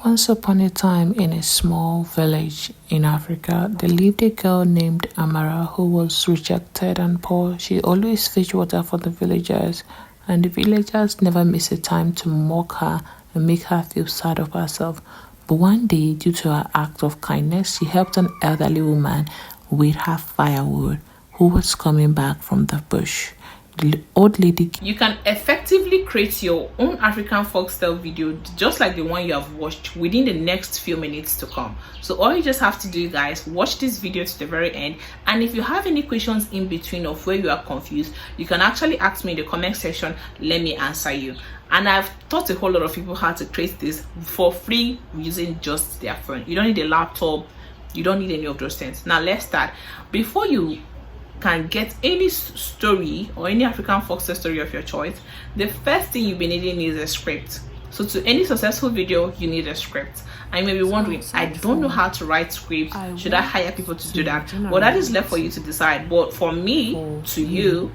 Once upon a time, in a small village in Africa, there lived a girl named Amara who was rejected and poor. She always fetched water for the villagers, and the villagers never missed a time to mock her and make her feel sad of herself. But one day, due to her act of kindness, she helped an elderly woman with her firewood who was coming back from the bush. The old lady. You can effectively create your own African folktale video just like the one you have watched within the next few minutes to come. So all you just have to do, guys, watch this video to the very end, and if you have any questions in between of where you are confused, you can actually ask me in the comment section. Let me answer you. And I've taught a whole lot of people how to create this for free using just their phone. You don't need a laptop, you don't need any of those things. Now let's start. Before you can get any story or any African folktale story of your choice, the first thing you'll be needing is a script. So to any successful video, you need a script. I may be wondering, I don't know how to write scripts. Should I hire people to do that? Well, that is left for you to decide. But for me, to you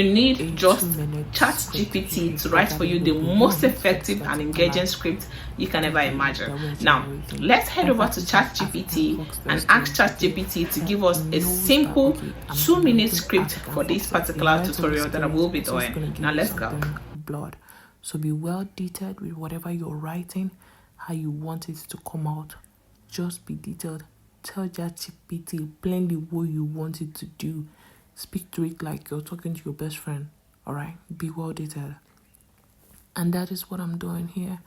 need just ChatGPT to write for you the most effective and engaging script you can ever imagine. Now, let's head over to ChatGPT and ask ChatGPT to give us a simple 2-minute script for this particular tutorial that I will be doing. Now, let's go. Blood. So be well detailed with whatever you're writing, how you want it to come out. Just be detailed. Tell ChatGPT plainly what you want it to do. Speak to it like you're talking to your best friend. All right, be well detailed. And that is what I'm doing here,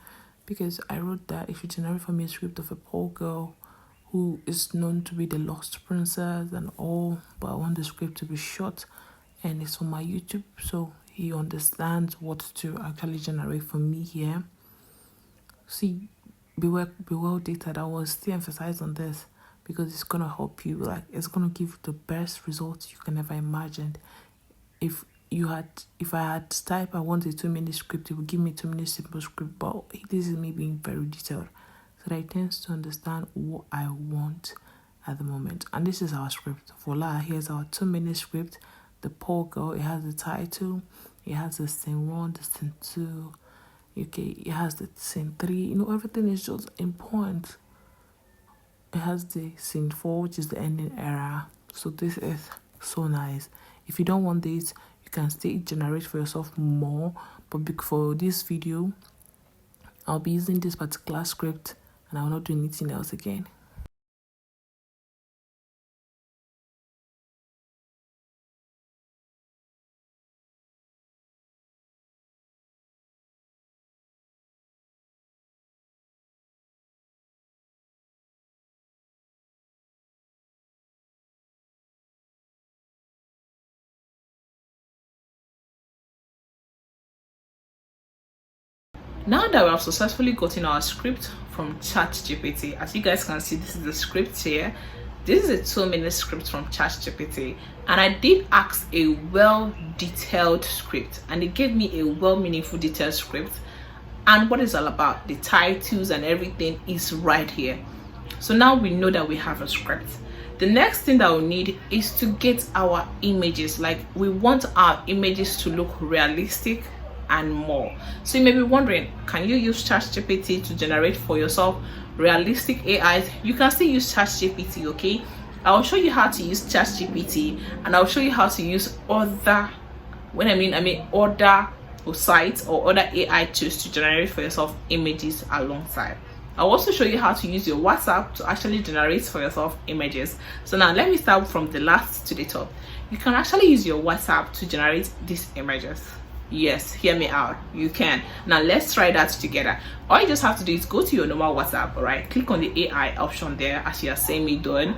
because I wrote that if you generate for me a script of a poor girl who is known to be the lost princess and all, but I want the script to be short and it's on my YouTube, so he understands what to actually generate for me here. See, be well detailed. I will still emphasize on this, because it's gonna help you. Like, it's gonna give you the best results you can ever imagine. If I had typed I want a 2-minute script, it would give me 2-minute simple script. But this is me being very detailed, so that I tend to understand what I want at the moment. And this is our script. Voila! Here's our 2-minute script. The poor girl. It has the title. It has the scene 1, the scene 2. Okay, it has the scene 3. You know, everything is just in point. It has the scene 4, which is the ending era. So this is so nice. If you don't want this, you can still generate for yourself more. But for this video, I'll be using this particular script and I will not do anything else again. Now that we have successfully gotten our script from ChatGPT, as you guys can see, this is the script here. This is a 2-minute script from ChatGPT, and I did ask a well-detailed script, and it gave me a meaningful detailed script. And what it's all about, the titles and everything is right here. So now we know that we have a script. The next thing that we need is to get our images. Like, we want our images to look realistic and more. So you may be wondering, can you use ChatGPT to generate for yourself realistic AIs? You can still use ChatGPT, okay? I'll show you how to use ChatGPT, and I'll show you how to use other, other sites or other AI tools to generate for yourself images alongside. I'll also show you how to use your WhatsApp to actually generate for yourself images. So now let me start from the last to the top. You can actually use your WhatsApp to generate these images. Yes, hear me out, you can. Now let's try that together. All you just have to do is go to your normal WhatsApp. All right, click on the AI option there, as you are seeing me doing.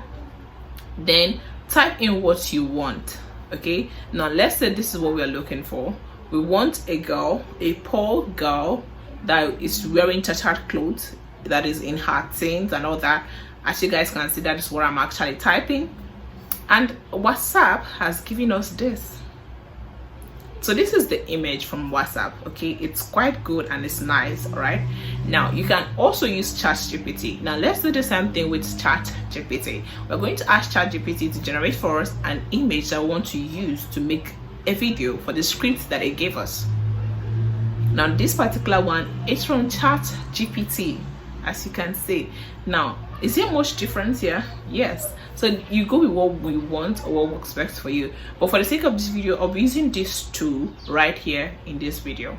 Then type in what you want. Okay, now let's say this is what we are looking for. We want a girl, a poor girl that is wearing tattered clothes, that is in her teens and all that. As you guys can see, that is what I'm actually typing, and WhatsApp has given us this. So this is the image from WhatsApp. Okay, it's quite good and it's nice. All right, now you can also use ChatGPT. Now let's do the same thing with ChatGPT. We're going to ask ChatGPT to generate for us an image that we want to use to make a video for the script that it gave us. Now this particular one is from ChatGPT. as you can see. Now, is there much difference here? Yes. So you go with what we want or what works best for you. But for the sake of this video, I'll be using these two right here in this video.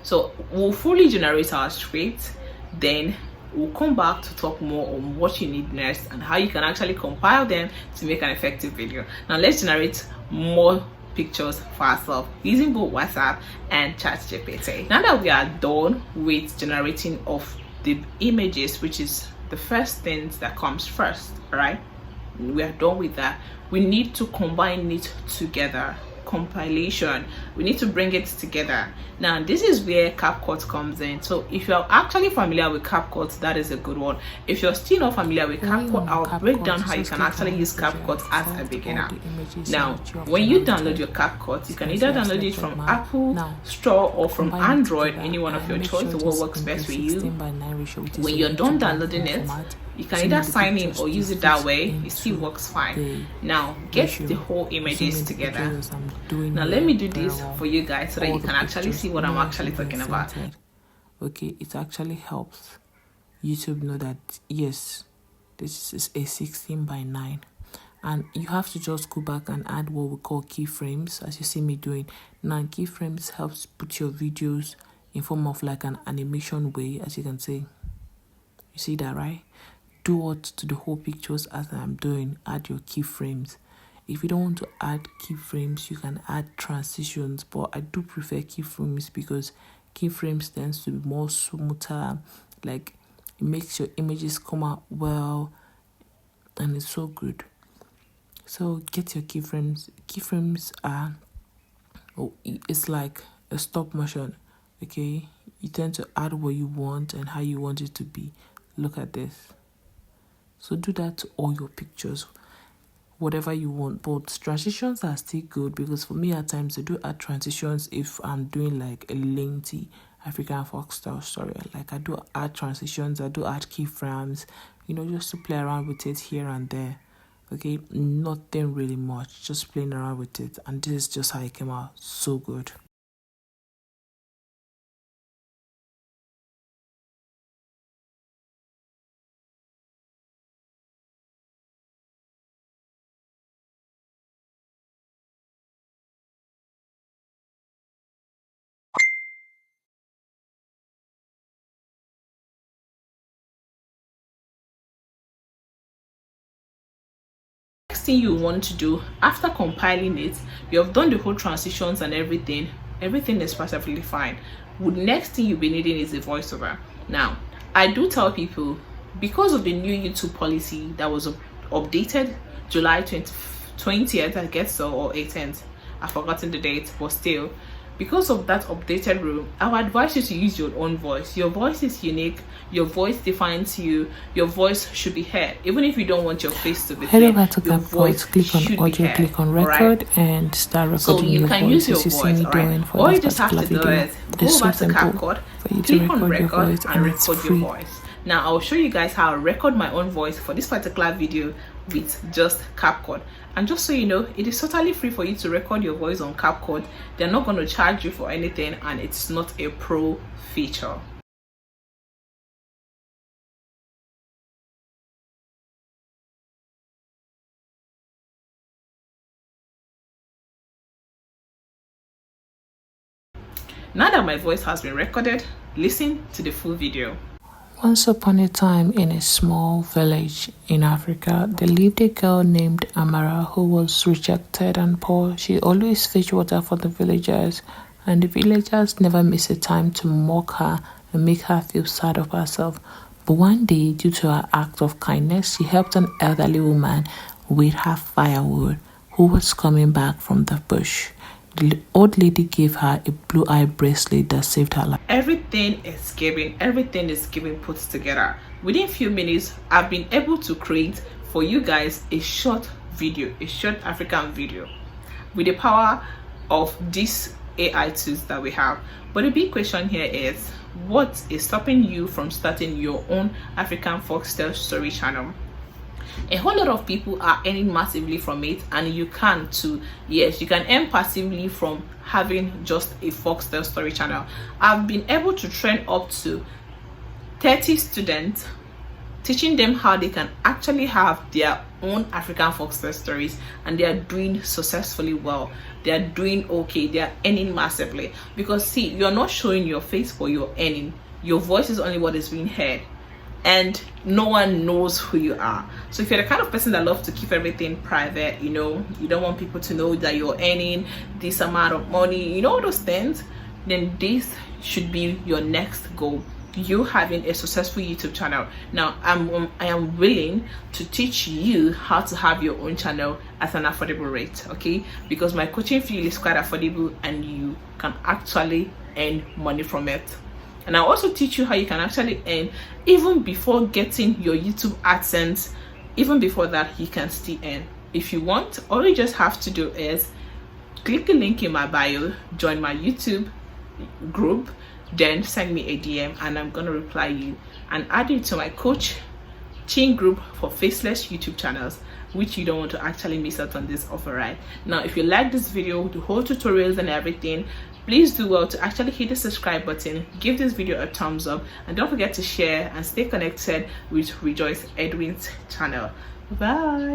So we'll fully generate our script, then we'll come back to talk more on what you need next and how you can actually compile them to make an effective video. Now let's generate more pictures for ourselves using both WhatsApp and ChatGPT. Now that we are done with generating of the images, which is the first thing that comes first, right? We are done with that. We need to combine it together. Compilation, we need to bring it together. Now this is where CapCut comes in. So if you're actually familiar with CapCut, that is a good one. If you're still not familiar with CapCut, I'll break down how you can actually use CapCut as a beginner. Now when you download your CapCut, you can either download it from Apple Store or from Android, any one of your choice, or what works best for you. When you're done downloading it, you can either sign in or use it that way. It still works fine. Now get the whole images together. Now let me do this for you guys so that you can actually see what I'm actually talking about. Okay, it actually helps YouTube know that yes, this is a 16:9, and you have to just go back and add what we call keyframes, as you see me doing now. Keyframes helps put your videos in form of like an animation way, as you can see. You see that, right? Do what to the whole pictures as I'm doing. Add your keyframes. If you don't want to add keyframes, you can add transitions, but I do prefer keyframes because keyframes tends to be more smoother. Like, it makes your images come out well, and it's so good. So get your keyframes. Keyframes are, it's like a stop motion. Okay, you tend to add what you want and how you want it to be. Look at this. So do that to all your pictures, whatever you want. But transitions are still good because for me at times I do add transitions if I'm doing like a lengthy African folktale story. Like I do add transitions, I do add keyframes, just to play around with it here and there. Okay, nothing really much, just playing around with it, and this is just how it came out. So good. Thing you want to do after compiling it, you have done the whole transitions and everything is perfectly fine. The next thing you'll be needing is a voiceover. Now I do tell people, because of the new YouTube policy that was updated July 20th, I guess so, or 18th, I've forgotten the date, but still, because of that updated rule, I would advise you to use your own voice. Your voice is unique. Your voice defines you. Your voice should be heard, even if you don't want your face to be head over to CapCut, click on audio, click on record, right? And start recording. So you can use your voice, right? All you just have to do is go back to CapCut, click on record, and record your voice. Now I'll show you guys how I record my own voice for this particular video with just CapCut. And just so you know, it is totally free for you to record your voice on CapCut. They're not going to charge you for anything, and it's not a pro feature. Now that my voice has been recorded, listen to the full video. Once upon a time, in a small village in Africa, there lived a girl named Amara who was rejected and poor. She always fetched water for the villagers, and the villagers never missed a time to mock her and make her feel sad of herself. But one day, due to her act of kindness, she helped an elderly woman with her firewood who was coming back from the bush. The old lady gave her a blue-eye bracelet that saved her life. Everything is giving put together. Within few minutes, I've been able to create for you guys a short video, a short African video, with the power of these AI tools that we have. But the big question here is, what is stopping you from starting your own African folktale story channel? A whole lot of people are earning massively from it, and you can too. Yes, you can earn passively from having just a folktale story channel. I've been able to train up to 30 students, teaching them how they can actually have their own African folktale stories, and they are doing successfully well. They are doing okay. They are earning massively, because see, you're not showing your face, but you're earning. Your voice is only what is being heard, and no one knows who you are. So if you're the kind of person that loves to keep everything private, you know, you don't want people to know that you're earning this amount of money, you know, all those things, then this should be your next goal. You having a successful YouTube channel. Now I am willing to teach you how to have your own channel at an affordable rate, okay? Because my coaching fee is quite affordable, and you can actually earn money from it. And I'll also teach you how you can actually earn even before getting your YouTube AdSense. Even before that, you can still earn. If you want, all you just have to do is click the link in my bio, join my YouTube group, then send me a DM, and I'm gonna reply you and add you to my coaching group for faceless YouTube channels, which you don't want to actually miss out on this offer. Right now, if you like this video, the whole tutorials and everything, please do well to actually hit the subscribe button, give this video a thumbs up, and don't forget to share and stay connected with Rejoice Edwin's channel. Bye.